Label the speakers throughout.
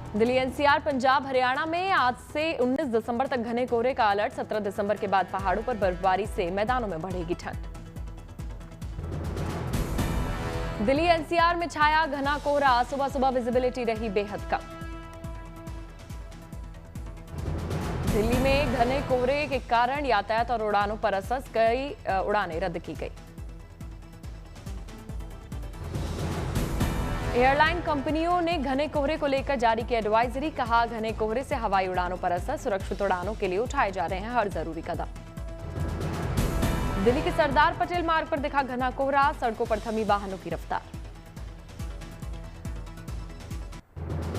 Speaker 1: Delhi, NCR, Punjab, Haryana में आज से 19 दिसंबर तक घने कोहरे का अलर्ट। 17 दिसंबर के बाद पहाड़ों पर बर्फबारी से मैदानों में बढ़ेगी ठंड। दिल्ली, एनसीआर में छाया घना कोहरा। सुबह सुबह विजिबिलिटी रही बेहद कम। दिल्ली में घने कोहरे के कारण यातायात और उड़ानों पर असर, कई उड़ानें रद्द की गई। एयरलाइन कंपनियों ने घने कोहरे को लेकर जारी की एडवाइजरी। कहा, घने कोहरे से हवाई उड़ानों पर असर, सुरक्षित उड़ानों के लिए उठाए जा रहे हैं हर जरूरी कदम। दिल्ली के सरदार पटेल मार्ग पर दिखा घना कोहरा। सड़कों पर थमी वाहनों की रफ्तार।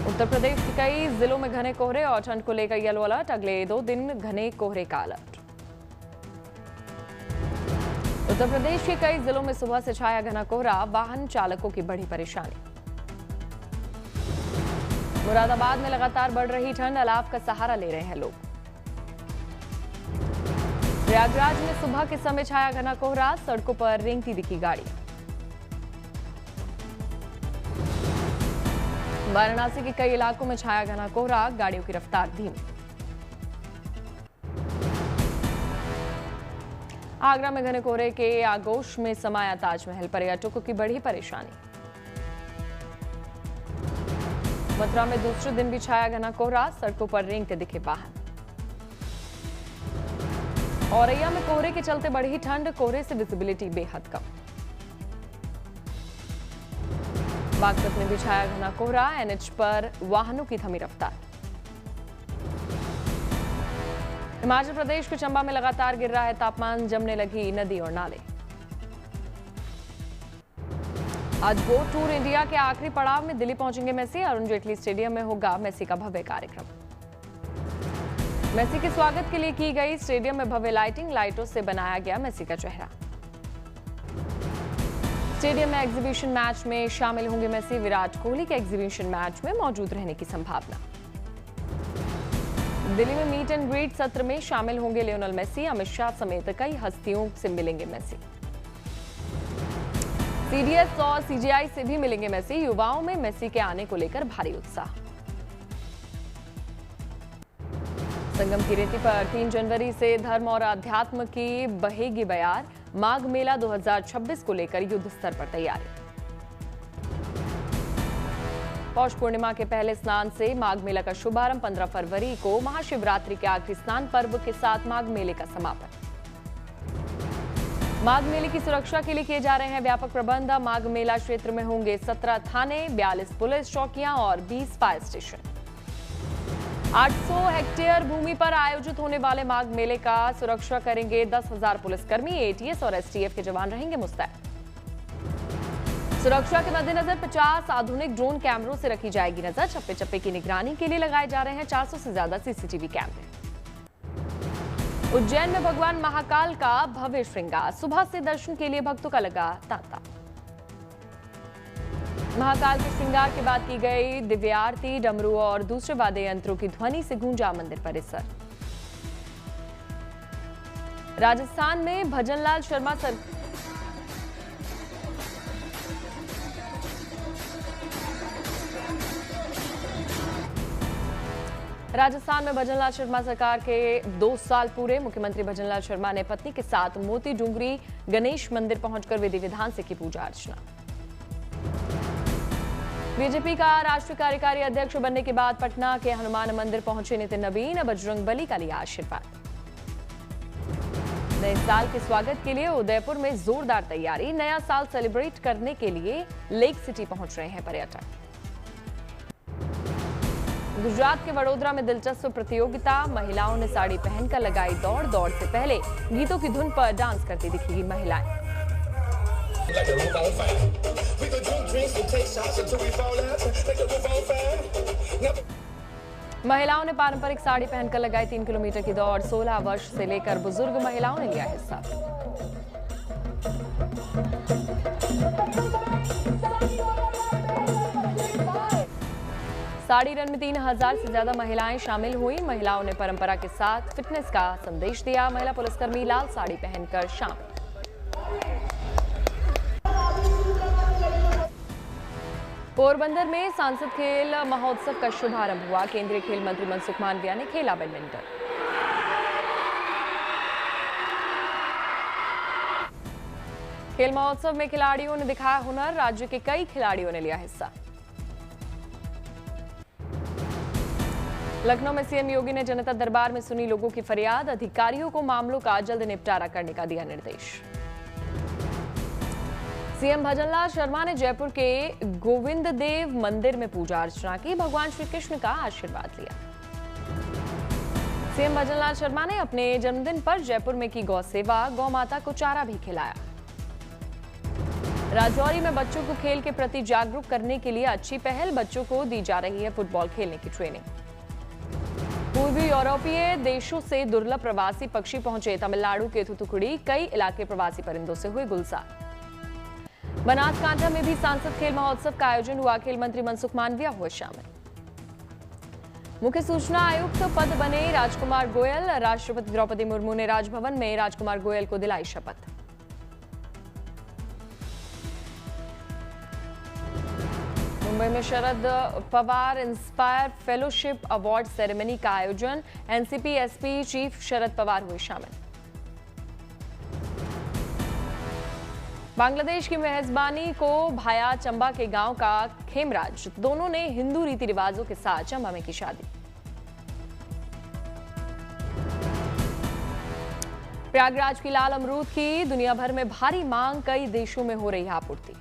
Speaker 1: उत्तर प्रदेश के कई जिलों में घने कोहरे और ठंड को लेकर येलो अलर्ट। अगले 2 दिन घने कोहरे का अलर्ट। उत्तर प्रदेश के कई जिलों में सुबह से छाया घना कोहरा। वाहन चालकों की बड़ी परेशानी। मुरादाबाद में लगातार बढ़ रही ठंड। अलाव का सहारा ले रहे हैं लोग। प्रयागराज में सुबह के समय छाया घना कोहरा। सड़कों पर रेंगती दिखी गाड़ियां। वाराणसी के कई इलाकों में छाया घना कोहरा। गाड़ियों की रफ्तार धीमी। आगरा में घने कोहरे के आगोश में समाया ताजमहल। पर्यटकों की बड़ी परेशानी। मथुरा में दूसरे दिन भी छाया घना कोहरा। सड़कों पर रेंगते दिखे वाहन। औरैया में कोहरे के चलते बढ़ी ठंड। कोहरे से विजिबिलिटी बेहद कम। बागपत में भी छाया घना कोहरा। एनएच पर वाहनों की थमी रफ्तार। हिमाचल प्रदेश के चंबा में लगातार गिर रहा है तापमान। जमने लगी नदी और नाले। आज गो टूर इंडिया के आखिरी पड़ाव में दिल्ली पहुंचेंगे मेसी। अरुण जेटली स्टेडियम में होगा मेसी का भव्य कार्यक्रम। मेसी के स्वागत के लिए की गई स्टेडियम में भव्य लाइटिंग। लाइटों से बनाया गया मेसी का चेहरा। स्टेडियम में एग्जीबिशन मैच में शामिल होंगे मेसी। विराट कोहली के एग्जीबिशन मैच में मौजूद रहने की संभावना। दिल्ली में मीट एंड ग्रीट सत्र में शामिल होंगे लियोनेल मेसी। अमित शाह समेत कई हस्तियों से मिलेंगे मेसी। सीडीएस और सीजीआई से भी मिलेंगे मेसी। युवाओं में मेसी के आने को लेकर भारी उत्साह। संगम की रेती पर 3 जनवरी से धर्म और अध्यात्म की बहेगी बयार। माघ मेला 2026 को लेकर युद्ध स्तर पर तैयारी। पौष पूर्णिमा के पहले स्नान से माघ मेला का शुभारंभ। 15 फरवरी को महाशिवरात्रि के आखिरी स्नान पर्व के साथ माघ मेले का समापन। माघ मेले की सुरक्षा के लिए किए जा रहे हैं व्यापक प्रबंध। माघ मेला क्षेत्र में होंगे 17 थाने, 42 पुलिस चौकियां और 20 फायर स्टेशन। 800 हेक्टेयर भूमि पर आयोजित होने वाले माघ मेले का सुरक्षा करेंगे 10,000 पुलिसकर्मी। एटीएस और एसटीएफ के जवान रहेंगे मुस्तैद। सुरक्षा के मद्देनजर 50 आधुनिक ड्रोन कैमरों से रखी जाएगी नजर। चप्पे चप्पे की निगरानी के लिए लगाए जा रहे हैं 400 से ज्यादा सीसीटीवी कैमरे। उज्जैन में भगवान महाकाल का भव्य श्रृंगार। सुबह से दर्शन के लिए भक्तों का लगा तांता। महाकाल के श्रृंगार के बाद की गई दिव्य आरती। डमरू और दूसरे वाद्य यंत्रों की ध्वनि से गूंजा मंदिर परिसर। राजस्थान में भजनलाल शर्मा राजस्थान में भजनलाल शर्मा सरकार के 2 साल पूरे। मुख्यमंत्री भजनलाल शर्मा ने पत्नी के साथ मोती डूंगरी गणेश मंदिर पहुंचकर विधि विधान से की पूजा अर्चना। बीजेपी का राष्ट्रीय कार्यकारी अध्यक्ष बनने के बाद पटना के हनुमान मंदिर पहुंचे नितिन नवीन। बजरंग बली का लिया आशीर्वाद। नए साल के स्वागत के लिए उदयपुर में जोरदार तैयारी। नया साल सेलिब्रेट करने के लिए लेक सिटी पहुंच रहे हैं पर्यटक। गुजरात के वडोदरा में दिलचस्प प्रतियोगिता। महिलाओं ने साड़ी पहनकर लगाई दौड़। दौड़ से पहले गीतों की धुन पर डांस करती दिखी महिलाएं। महिलाओं ने पारंपरिक साड़ी पहनकर लगाई 3 किलोमीटर की दौड़। 16 वर्ष से लेकर बुजुर्ग महिलाओं ने लिया हिस्सा। साड़ी रन में 3000 से ज्यादा महिलाएं शामिल हुई। महिलाओं ने परंपरा के साथ फिटनेस का संदेश दिया। महिला पुलिसकर्मी लाल साड़ी पहनकर शामिल। पोरबंदर में सांसद खेल महोत्सव का शुभारंभ हुआ। केंद्रीय खेल मंत्री मनसुख मांडविया ने खेला बैडमिंटन। खेल महोत्सव में खिलाड़ियों ने दिखाया हुनर। राज्य के कई खिलाड़ियों ने लिया हिस्सा। लखनऊ में सीएम योगी ने जनता दरबार में सुनी लोगों की फरियाद। अधिकारियों को मामलों का जल्द निपटारा करने का दिया निर्देश। सीएम भजनलाल शर्मा ने जयपुर के गोविंद देव मंदिर में पूजा अर्चना की। भगवान श्री कृष्ण का आशीर्वाद लिया। सीएम भजनलाल शर्मा ने अपने जन्मदिन पर जयपुर में की गौ सेवा। गौ माता को चारा भी खिलाया। राजौरी में बच्चों को खेल के प्रति जागरूक करने के लिए अच्छी पहल। बच्चों को दी जा रही है फुटबॉल खेलने की ट्रेनिंग। पूर्वी यूरोपीय देशों से दुर्लभ प्रवासी पक्षी पहुंचे। तमिलनाडु के थूथुकुड़ी कई इलाके प्रवासी परिंदों से हुए गुलजार। बनासकांठा में भी सांसद खेल महोत्सव का आयोजन हुआ। खेल मंत्री मनसुख मांडविया हुए शामिल। मुख्य सूचना आयुक्त पद बने राजकुमार गोयल। राष्ट्रपति द्रौपदी मुर्मू ने राजभवन में राजकुमार गोयल को दिलाई शपथ। मुंबई में Sharad Pawar inspire fellowship award ceremony का आयोजन। NCP SP chief Sharad Pawar हुए शामिल। बांग्लादेश की मेजबानी को भाया चंबा के गांव का खेमराज। दोनों ने हिंदू रीति रिवाजों के साथ चंबा में की शादी। प्रयागराज की लाल अमरूद की दुनिया भर में भारी मांग। कई देशों में हो रही है आपूर्ति।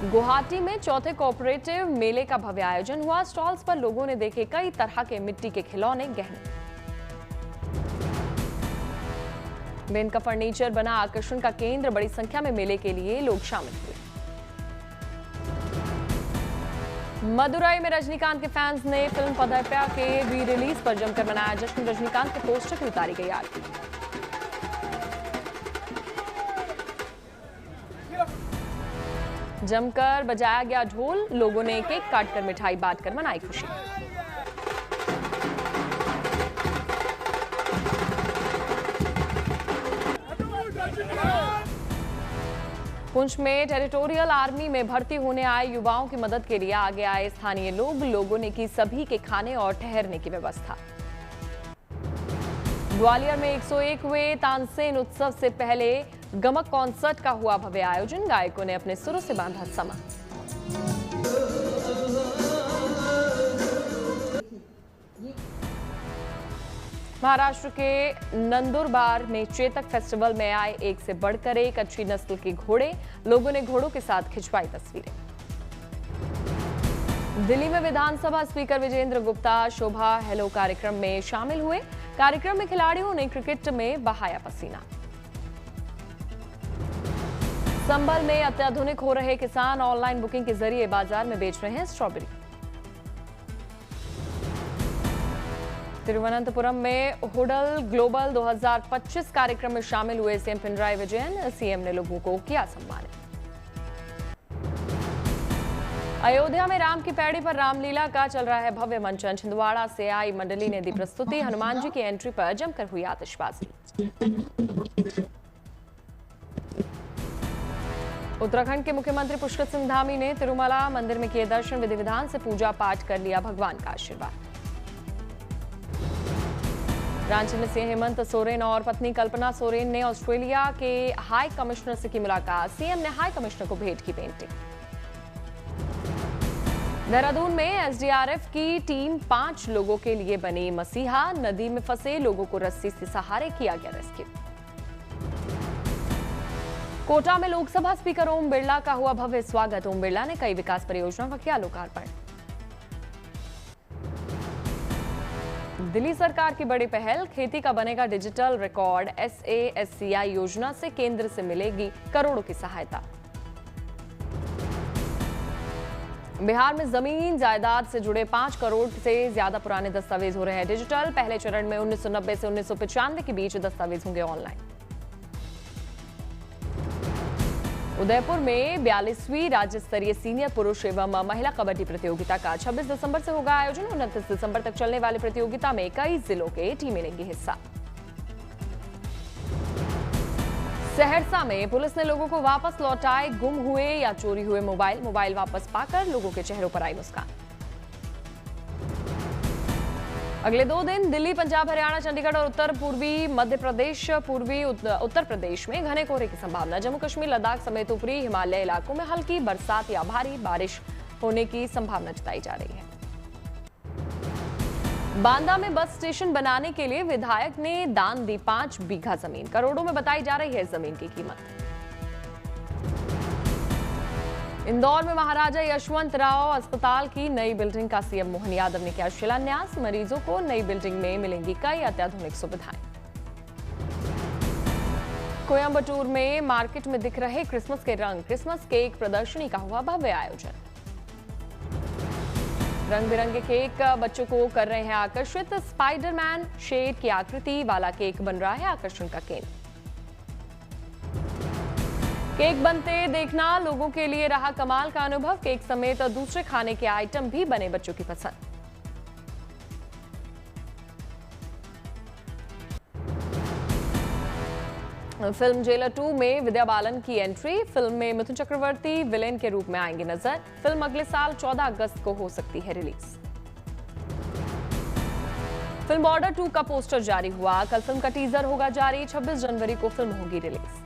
Speaker 1: गुवाहाटी में चौथे कोऑपरेटिव मेले का भव्य आयोजन हुआ। स्टॉल्स पर लोगों ने देखे कई तरह के मिट्टी के खिलौने, गहने। बेन का फर्नीचर बना आकर्षण का केंद्र। बड़ी संख्या में मेले के लिए लोग शामिल हुए। मदुरई में रजनीकांत के फैंस ने फिल्म पदार्पया के री रिलीज पर जमकर मनाया जश्न। रजनीकांत के पोस्टर की उतारी गई आरती। जमकर बजाया गया ढोल। लोगों ने केक काटकर मिठाई बांटकर मनाई खुशी। पुंछ में टेरिटोरियल आर्मी में भर्ती होने आए युवाओं की मदद के लिए आगे आए स्थानीय लोग। लोगों ने की सभी के खाने और ठहरने की व्यवस्था। ग्वालियर में 101वें तानसेन उत्सव से पहले गमक कॉन्सर्ट का हुआ भव्य आयोजन। गायकों ने अपने सुरों से बांधा समा। महाराष्ट्र के नंदुरबार में चेतक फेस्टिवल में आए एक से बढ़कर एक अच्छी नस्ल के घोड़े। लोगों ने घोड़ों के साथ खिंचवाई तस्वीरें। दिल्ली में विधानसभा स्पीकर विजेंद्र गुप्ता शोभा हेलो कार्यक्रम में शामिल हुए। कार्यक्रम में खिलाड़ियों ने क्रिकेट में बहाया पसीना। संभल में अत्याधुनिक हो रहे किसान ऑनलाइन बुकिंग के जरिए बाजार में बेच रहे हैं स्ट्रॉबेरी। तिरुवनंतपुरम में हुडल ग्लोबल 2025 कार्यक्रम में शामिल हुए सीएम पिनराई विजयन। सीएम ने लोगों को किया सम्मानित। अयोध्या में राम की पैड़ी पर रामलीला का चल रहा है भव्य मंचन। छिंदवाड़ा से आई मंडली ने दी प्रस्तुति। हनुमान जी की एंट्री पर जमकर हुई आतिशबाजी। उत्तराखंड के मुख्यमंत्री पुष्कर सिंह धामी ने तिरुमला मंदिर में किए दर्शन। विधि विधान से पूजा पाठ कर लिया भगवान का आशीर्वाद। रांची में सीएम हेमंत सोरेन और पत्नी कल्पना सोरेन ने ऑस्ट्रेलिया के हाई कमिश्नर से की मुलाकात। सीएम ने हाई कमिश्नर को भेंट की पेंटिंग। देहरादून में एसडीआरएफ की टीम 5 लोगों के लिए बनी मसीहा। नदी में फंसे लोगों को रस्सी से सहारे किया गया रेस्क्यू। कोटा में लोकसभा स्पीकर ओम बिरला का हुआ भव्य स्वागत। ओम बिरला ने कई विकास परियोजनाओं का किया लोकार्पण। दिल्ली सरकार की बड़ी पहल। खेती का बनेगा डिजिटल रिकॉर्ड। SASCI योजना से केंद्र से मिलेगी करोड़ों की सहायता। बिहार में जमीन जायदाद से जुड़े 5 करोड़ से ज्यादा पुराने दस्तावेज हो रहे हैं डिजिटल। पहले चरण में 1990 से 1995 के बीच दस्तावेज होंगे ऑनलाइन। उदयपुर में 42वीं राज्य स्तरीय सीनियर पुरुष एवं महिला कबड्डी प्रतियोगिता का 26 दिसंबर से होगा आयोजन। 29 दिसंबर तक चलने वाली प्रतियोगिता में कई जिलों के टीमें लेंगी हिस्सा। सहरसा में पुलिस ने लोगों को वापस लौटाए गुम हुए या चोरी हुए मोबाइल वापस पाकर लोगों के चेहरों पर आई मुस्कान। अगले 2 दिन दिल्ली, पंजाब, हरियाणा, चंडीगढ़ और उत्तर पूर्वी मध्य प्रदेश, पूर्वी उत्तर प्रदेश में घने कोहरे की संभावना। जम्मू कश्मीर, लद्दाख समेत ऊपरी हिमालय इलाकों में हल्की बरसात या भारी बारिश होने की संभावना जताई जा रही है। बांदा में बस स्टेशन बनाने के लिए विधायक ने दान दी 5 बीघा जमीन। करोड़ों में बताई जा रही है जमीन की कीमत। इंदौर में महाराजा यशवंतराव अस्पताल की नई बिल्डिंग का सीएम मोहन यादव ने किया शिलान्यास। मरीजों को नई बिल्डिंग में मिलेंगी कई अत्याधुनिक सुविधाएं। कोयंबटूर में मार्केट में दिख रहे क्रिसमस के रंग। क्रिसमस केक प्रदर्शनी का हुआ भव्य आयोजन। रंग बिरंगे केक बच्चों को कर रहे हैं आकर्षित। स्पाइडरमैन शेड की आकृति वाला केक बन रहा है आकर्षण का केंद्र। केक बनते देखना लोगों के लिए रहा कमाल का अनुभव। केक समेत दूसरे खाने के आइटम भी बने बच्चों की पसंद। फिल्म जेलर 2 में विद्या बालन की एंट्री। फिल्म में मिथुन चक्रवर्ती विलेन के रूप में आएंगे नजर। फिल्म अगले साल 14 अगस्त को हो सकती है रिलीज। फिल्म बॉर्डर 2 का पोस्टर जारी हुआ। कल फिल्म का टीजर होगा जारी। 26 जनवरी को फिल्म होगी रिलीज।